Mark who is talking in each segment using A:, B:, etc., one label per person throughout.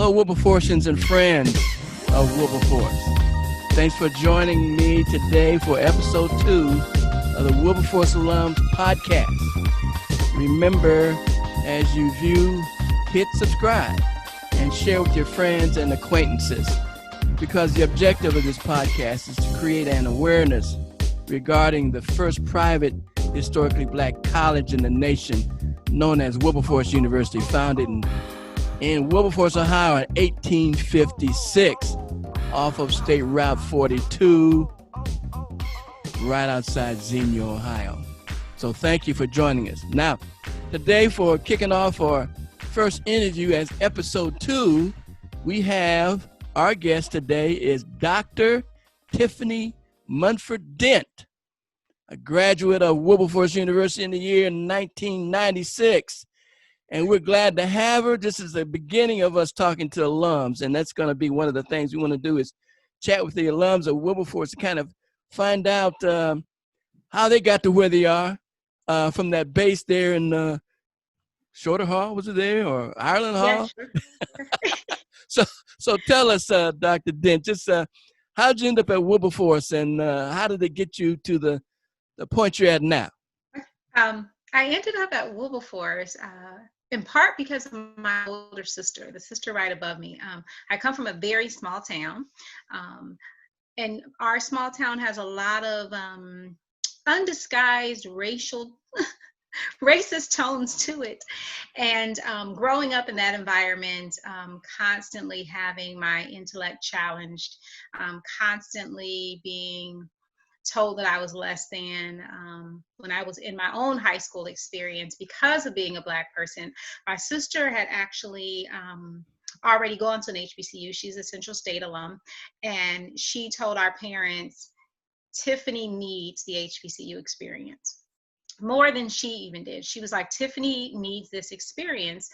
A: Hello, Wilberforcians and friends of Wilberforce. Thanks for joining me today for episode 2 of the Wilberforce Alums Podcast. Remember, as you view, hit subscribe and share with your friends and acquaintances, because the objective of this podcast is to create an awareness regarding the first private historically black college in the nation, known as Wilberforce University, founded in Wilberforce, Ohio in 1856, off of State Route 42, right outside Xenia, Ohio. So thank you for joining us. Now, today for kicking off our first interview as episode 2, we have our guest today is Dr. Tyffani Monford Dent, a graduate of Wilberforce University in the year 1996. And we're glad to have her. This is the beginning of us talking to alums, and that's going to be one of the things we want to do is chat with the alums of Wilberforce to kind of find out how they got to where they are from that base there in Shorter Hall, was it there, or Ireland Hall?
B: Yeah,
A: So
B: sure.
A: tell us, Dr. Dent, just how'd you end up at Wilberforce, and how did it get you to the point you're at now?
B: I ended up at Wilberforce in part because of my older sister, the sister right above me. I come from a very small town, and our small town has a lot of undisguised racist tones to it. And growing up in that environment, constantly having my intellect challenged, constantly being told that I was less than when I was in my own high school experience because of being a Black person. My sister had actually already gone to an HBCU. She's a Central State alum, and she told our parents, Tyffani needs the HBCU experience. More than she even did. She was like, Tyffani needs this experience.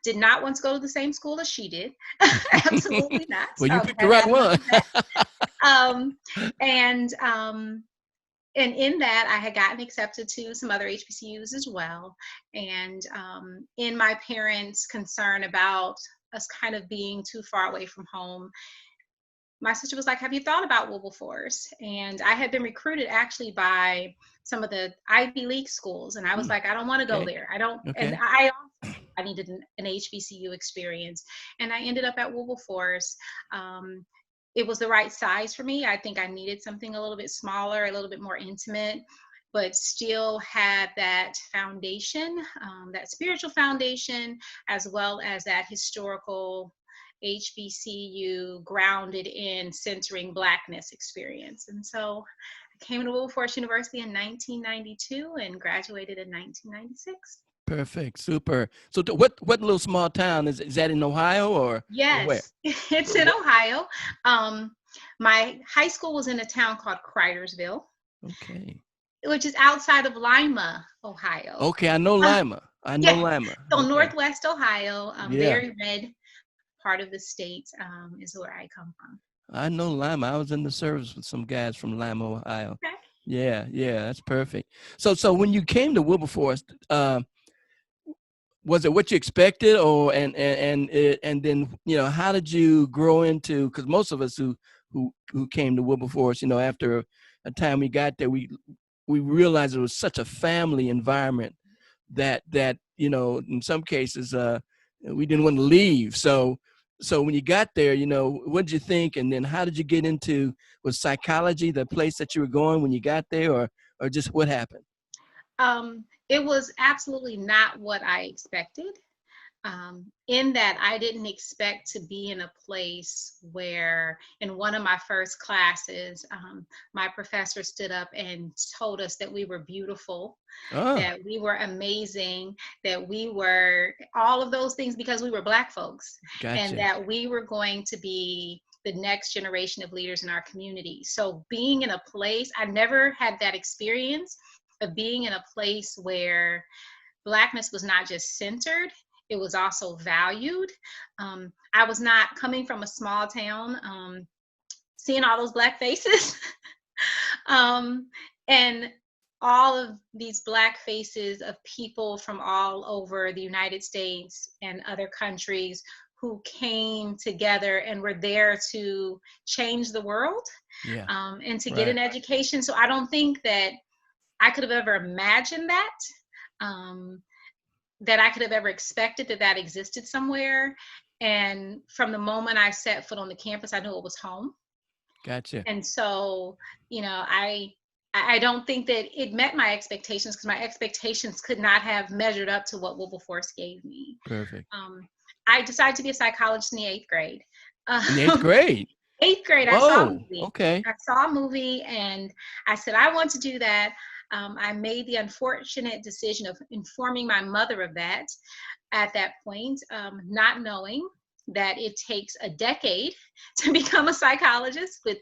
B: Did not want to go to the same school as she did. Absolutely not.
A: Well, you picked the right one.
B: And in that, I had gotten accepted to some other HBCUs as well. And in my parents' concern about us kind of being too far away from home, my sister was like, have you thought about Wilberforce? And I had been recruited actually by some of the Ivy League schools. And I was like, I don't want to go there. I don't. Okay. And I needed an HBCU experience. And I ended up at Wilberforce. It was the right size for me. I think I needed something a little bit smaller, a little bit more intimate, but still had that foundation, that spiritual foundation, as well as that historical HBCU grounded in centering Blackness experience. And so I came to Wilberforce University in 1992 and graduated in 1996.
A: Perfect, super. So what little small town is that in Ohio or?
B: Yes,
A: where?
B: It's in Ohio. My high school was in a town called Cridersville.
A: Okay.
B: Which is outside of Lima, Ohio.
A: Okay, I know Lima. Lima.
B: So
A: okay.
B: Northwest Ohio, very red part of the state is where I come from.
A: I know Lima. I was in the service with some guys from Lima, Ohio.
B: Okay.
A: Yeah, that's perfect. So when you came to Wilberforce, was it what you expected, or and then how did you grow into? Because most of us who came to Wilberforce, after a time we got there, we realized it was such a family environment that in some cases we didn't want to leave. So when you got there, what did you think, and then how did you get into, was psychology the place that you were going when you got there, or just what happened?
B: It was absolutely not what I expected, in that I didn't expect to be in a place where in one of my first classes, my professor stood up and told us that we were beautiful, that we were amazing, that we were all of those things because we were Black folks. Gotcha. And that we were going to be the next generation of leaders in our community. So being in a place, I never had that experience of being in a place where Blackness was not just centered, it was also valued. I was not coming from a small town, seeing all those Black faces, and all of these Black faces of people from all over the United States and other countries who came together and were there to change the world,
A: Yeah.
B: and to get an education. So I don't think that I could have ever imagined that, that I could have ever expected that existed somewhere. And from the moment I set foot on the campus, I knew it was home.
A: Gotcha.
B: And so, I don't think that it met my expectations, because my expectations could not have measured up to what Wilberforce gave me.
A: Perfect.
B: I decided to be a psychologist in the 8th grade.
A: In the 8th grade?
B: 8th grade,
A: Whoa,
B: I saw a movie.
A: Okay.
B: I saw a movie and I said, I want to do that. I made the unfortunate decision of informing my mother of that at that point, not knowing that it takes a decade to become a psychologist with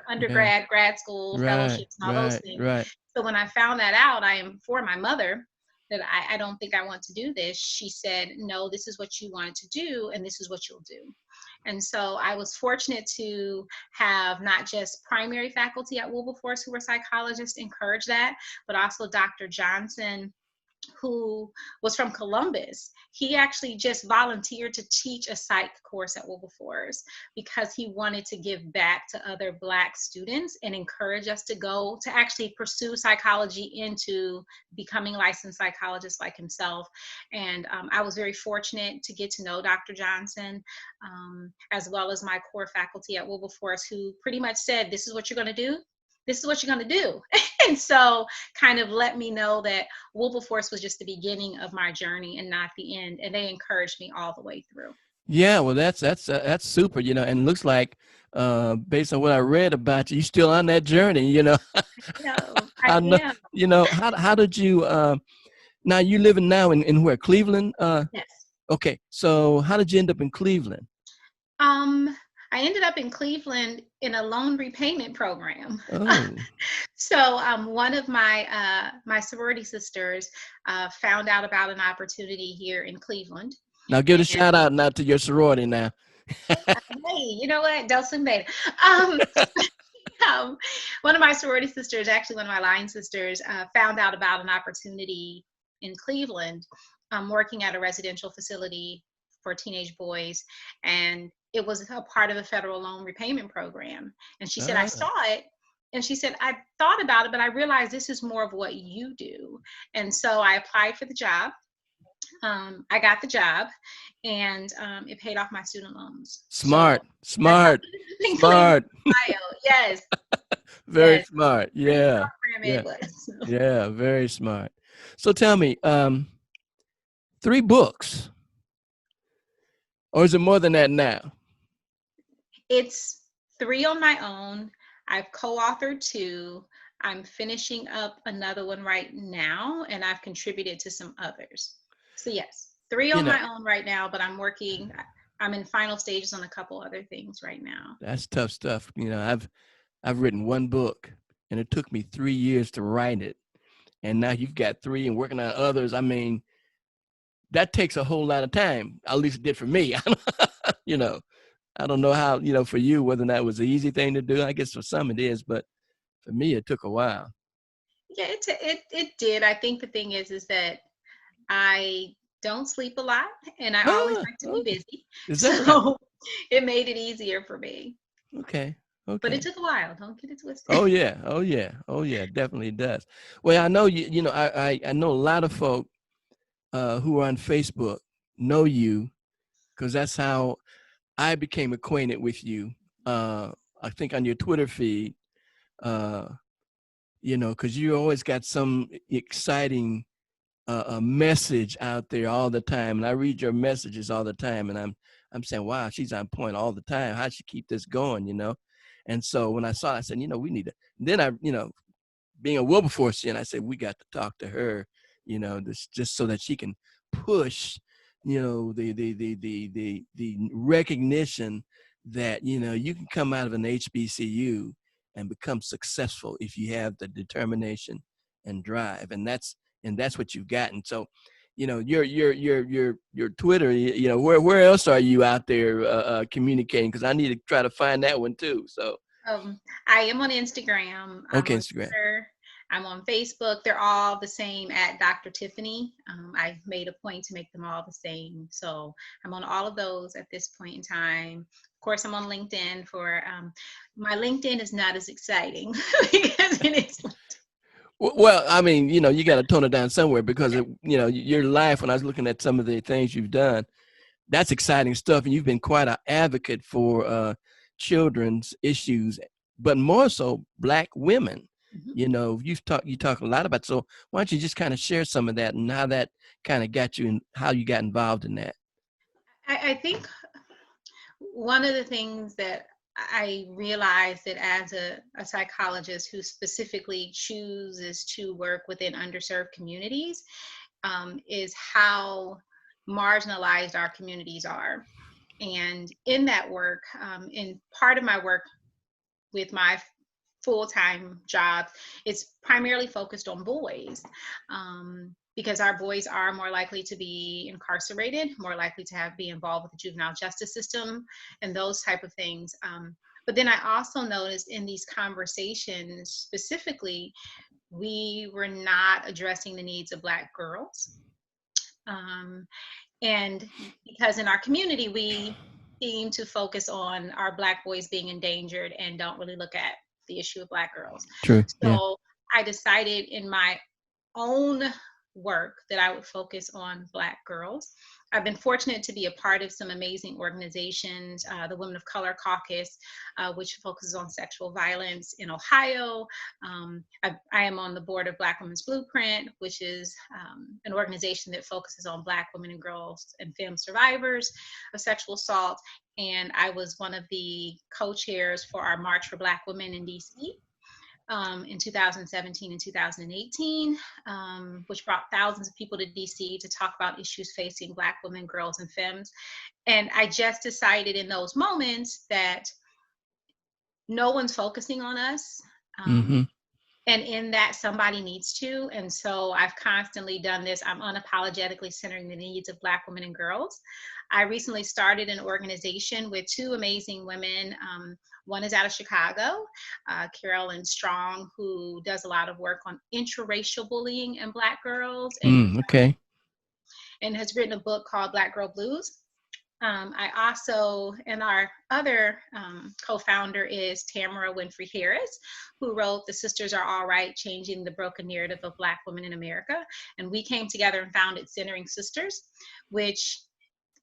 B: undergrad, grad school, fellowships, and all those things.
A: Right.
B: So when I found that out, I informed my mother that I don't think I want to do this. She said, no, this is what you wanted to do, and this is what you'll do. And so I was fortunate to have not just primary faculty at Wilberforce who were psychologists encourage that, but also Dr. Johnson, who was from Columbus. He actually just volunteered to teach a psych course at Wilberforce because he wanted to give back to other Black students and encourage us to go to actually pursue psychology into becoming licensed psychologists like himself. And I was very fortunate to get to know Dr. Johnson, as well as my core faculty at Wilberforce, who pretty much said, this is what you're going to do. This is what you're going to do. And so kind of let me know that Wilberforce was just the beginning of my journey and not the end. And they encouraged me all the way through.
A: Yeah, well, that's super, and it looks like, based on what I read about you, you're still on that journey,
B: No, I am.
A: How did you, now you living now in where, Cleveland?
B: Yes.
A: Okay, so how did you end up in Cleveland?
B: I ended up in Cleveland in a loan repayment program.
A: Oh.
B: So one of my my sorority sisters found out about an opportunity here in Cleveland.
A: Now give a shout out now to your sorority now.
B: Hey, you know what? Del Swing Beta. One of my sorority sisters, actually one of my line sisters, found out about an opportunity in Cleveland, working at a residential facility for teenage boys. And it was a part of the federal loan repayment program. And she said, I saw it. And she said, I thought about it, but I realized this is more of what you do. And so I applied for the job. I got the job, and it paid off my student loans.
A: Smart.
B: Yes.
A: Very smart. Yeah.
B: Yeah,
A: very smart. So tell me, 3 books, or is it more than that now?
B: It's 3 on my own. I've co-authored 2. I'm finishing up another one right now, and I've contributed to some others. So yes, 3 on my own right now, but I'm in final stages on a couple other things right now.
A: That's tough stuff. I've written 1 book, and it took me 3 years to write it. And now you've got 3 and working on others. I mean, that takes a whole lot of time. At least it did for me. I don't know how, for you, whether that was an easy thing to do. I guess for some it is, but for me, it took a while.
B: Yeah, it did. I think the thing is that I don't sleep a lot, and I always like to be busy. So it made it easier for me.
A: Okay.
B: But it took a while. Don't get it twisted.
A: Oh yeah. Definitely does. Well, I know I know a lot of folk who are on Facebook know you, because that's how I became acquainted with you. I think on your Twitter feed, because you always got some exciting message out there all the time, and I read your messages all the time, and I'm saying, wow, she's on point all the time. How'd she keep this going, And so when I saw it, I said, we need to. Then I, being a Wilberforcean, I said, we got to talk to her, just so that she can push, the recognition that, you can come out of an HBCU and become successful if you have the determination and drive, and that's what you've gotten. So, your Twitter, where else are you out there communicating? Because I need to try to find that one too. So
B: I am on Instagram.
A: Okay, Instagram.
B: Twitter, I'm on Facebook. They're all the same at Dr. Tyffani. I made a point to make them all the same. So I'm on all of those at this point in time. Of course, I'm on LinkedIn for my LinkedIn is not as exciting because it is.
A: Well, I mean, you got to tone it down somewhere because, your life, when I was looking at some of the things you've done, that's exciting stuff. And you've been quite an advocate for children's issues, but more so Black women.
B: Mhm.
A: You talk a lot about. So why don't you just kind of share some of that and how that kind of got you and how you got involved in that?
B: I think one of the things that I realized that as a psychologist who specifically chooses to work within underserved communities is how marginalized our communities are. And in that work, in part of my work with my full-time job, it's primarily focused on boys. Because our boys are more likely to be incarcerated, more likely to be involved with the juvenile justice system and those type of things. But then I also noticed in these conversations specifically, we were not addressing the needs of Black girls. Um, and because in our community, we seem to focus on our Black boys being endangered and don't really look at the issue of Black girls.
A: True. Yeah.
B: So I decided in my own work that I would focus on Black girls. I've been fortunate to be a part of some amazing organizations, the Women of Color Caucus, which focuses on sexual violence in Ohio. I am on the board of Black Women's Blueprint, which is an organization that focuses on Black women and girls and femme survivors of sexual assault. And I was one of the co-chairs for our March for Black Women in DC. In 2017 and 2018, which brought thousands of people to DC to talk about issues facing Black women, girls, and femmes. And I just decided in those moments that no one's focusing on us.
A: Mm-hmm.
B: And in that, somebody needs to. And so I've constantly done this. I'm unapologetically centering the needs of Black women and girls. I recently started an organization with two amazing women. One is out of Chicago, Carolyn Strong, who does a lot of work on intraracial bullying in Black girls
A: Okay.
B: and has written a book called Black Girl Blues. I also, and our other co-founder is Tamara Winfrey Harris, who wrote The Sisters Are All Right, Changing the Broken Narrative of Black Women in America. And we came together and founded Centering Sisters, which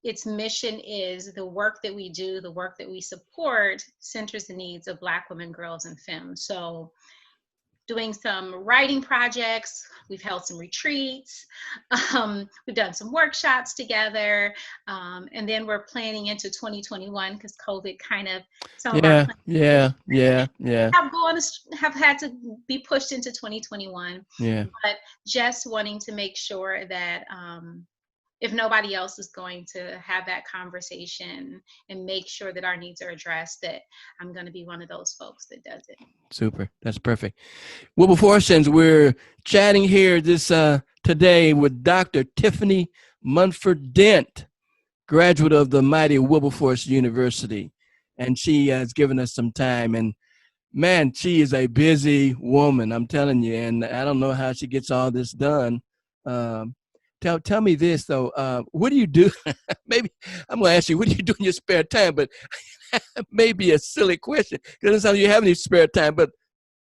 B: its mission is the work that we do, the work that we support centers the needs of Black women, girls, and femmes. So doing some writing projects, we've held some retreats, we've done some workshops together, and then we're planning into 2021 because COVID kind of, some of our plans have had to be pushed into 2021.
A: Yeah.
B: But just wanting to make sure that if nobody else is going to have that conversation and make sure that our needs are addressed, that I'm going to be one of those folks that does it.
A: Super. That's perfect. Wilberforcians, we're chatting here today with Dr. Tyffani Monford Dent, graduate of the mighty Wilberforce University. And she has given us some time. And man, she is a busy woman, I'm telling you. And I don't know how she gets all this done. Tell me this, though. What do you do? Maybe I'm going to ask you, what do you do in your spare time? But maybe a silly question because it doesn't sound like you have any spare time. But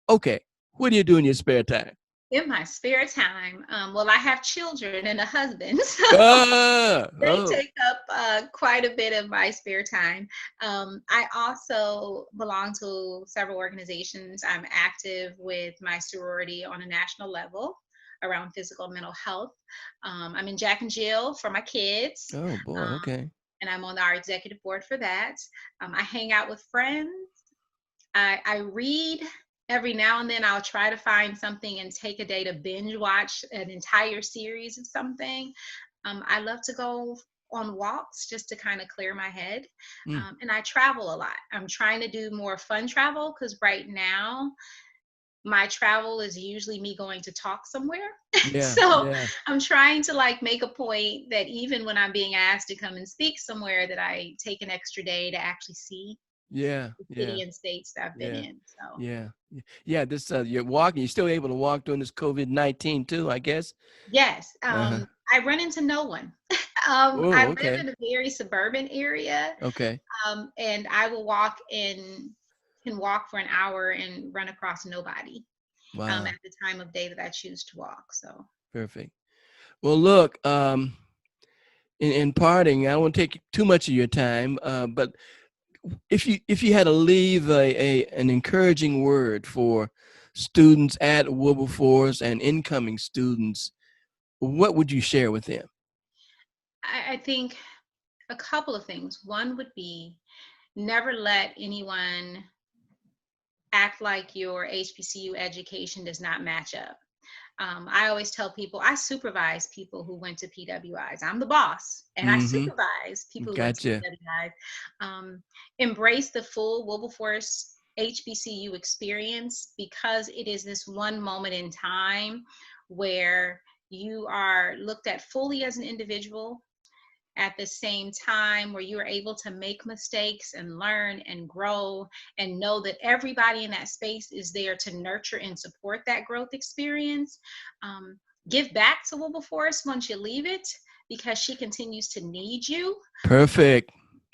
A: okay, what do you do in your spare time?
B: In my spare time, well, I have children and a husband, so they take up quite a bit of my spare time. I also belong to several organizations. I'm active with my sorority on a national level around physical and mental health. I'm in Jack and Jill for my kids.
A: Oh, boy, okay.
B: And I'm on our executive board for that. I hang out with friends. I read. Every now and then I'll try to find something and take a day to binge watch an entire series of something. I love to go on walks just to kind of clear my head. And I travel a lot. I'm trying to do more fun travel because right now my travel is usually me going to talk somewhere. I'm trying to make a point that even when I'm being asked to come and speak somewhere that I take an extra day to actually see
A: Yeah.
B: the
A: Yeah.
B: city and states that I've been
A: Yeah.
B: in. So
A: Yeah. Yeah. This you're walking. You're still able to walk during this COVID-19 too, I guess.
B: yes,
A: Uh-huh.
B: I run into no one. I
A: Oh,
B: live
A: okay.
B: in a very suburban area,
A: Okay.
B: and I will walk in can walk for an hour and run across nobody
A: Wow.
B: at the time of day that I choose to walk. So
A: Perfect. Well, look, in parting, I don't want to take too much of your time, but if you had to leave an encouraging word for students at Wilberforce and incoming students, what would you share with them?
B: I think a couple of things. One would be never let anyone act like your HBCU education does not match up. I always tell people I supervise people who went to PWIs. I'm the boss, and I
A: Mm-hmm.
B: supervise people who went to
A: Gotcha.
B: PWIs. Embrace the full Wilberforce HBCU experience, because it is this one moment in time where you are looked at fully as an individual, at the same time where you are able to make mistakes and learn and grow, and know that everybody in that space is there to nurture and support that growth experience. Give back to Wilberforce once you leave it, because she continues to need you.
A: Perfect.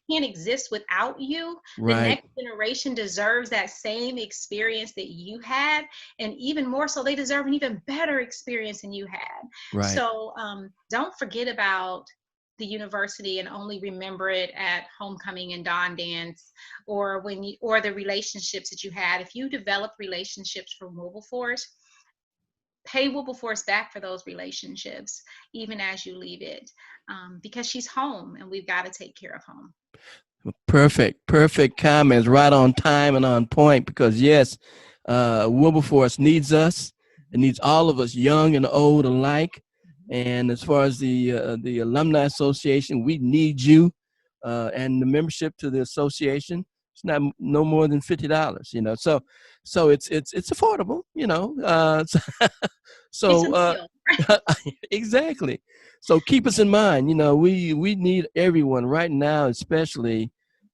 B: Can't exist without you. The
A: Right.
B: next generation deserves that same experience that you had, and even more so, they deserve an even better experience than you had.
A: Right.
B: So don't forget about the university and only remember it at homecoming and dawn dance, or or the relationships that you had. If you develop relationships from Wilberforce, pay Wilberforce back for those relationships, even as you leave it, because she's home, and we've got to take care of home.
A: Perfect. Perfect comments. Right on time and on point. Because yes, Wilberforce needs us. It needs all of us, young and old alike. And as far as the alumni association, we need you, and the membership to the association. It's not no more than $50, So it's affordable,
B: It's a
A: So
B: meal.
A: exactly. So keep us in mind. We need everyone right now, especially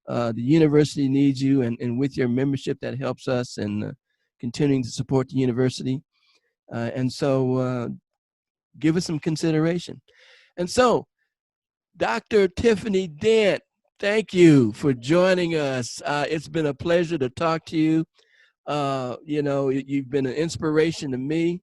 A: the university needs you, and with your membership that helps us and continuing to support the university. And so give us some consideration. And so, Dr. Tyffani Dent, thank you for joining us. It's been a pleasure to talk to you. You've been an inspiration to me,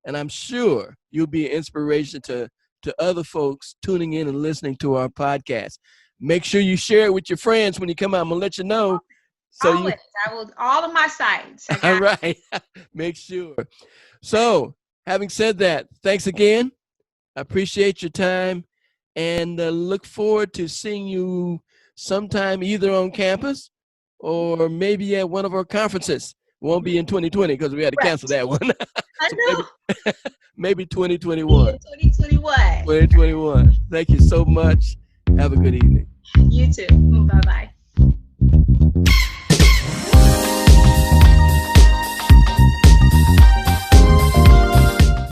A: and I'm sure you'll be an inspiration to other folks tuning in and listening to our podcast. Make sure you share it with your friends when you come out. I'm gonna let you know. So you,
B: Always. I will, all of my sites. I
A: all
B: got
A: right. Make sure. So, having said that, thanks again. I appreciate your time, and look forward to seeing you sometime either on campus or maybe at one of our conferences. Won't be in 2020 because we had to cancel
B: correct.
A: that one.
B: I
A: So
B: know.
A: maybe
B: See
A: 2021.
B: you in 2021.
A: 2021. Thank you so much. Have a good evening.
B: You too. Bye bye.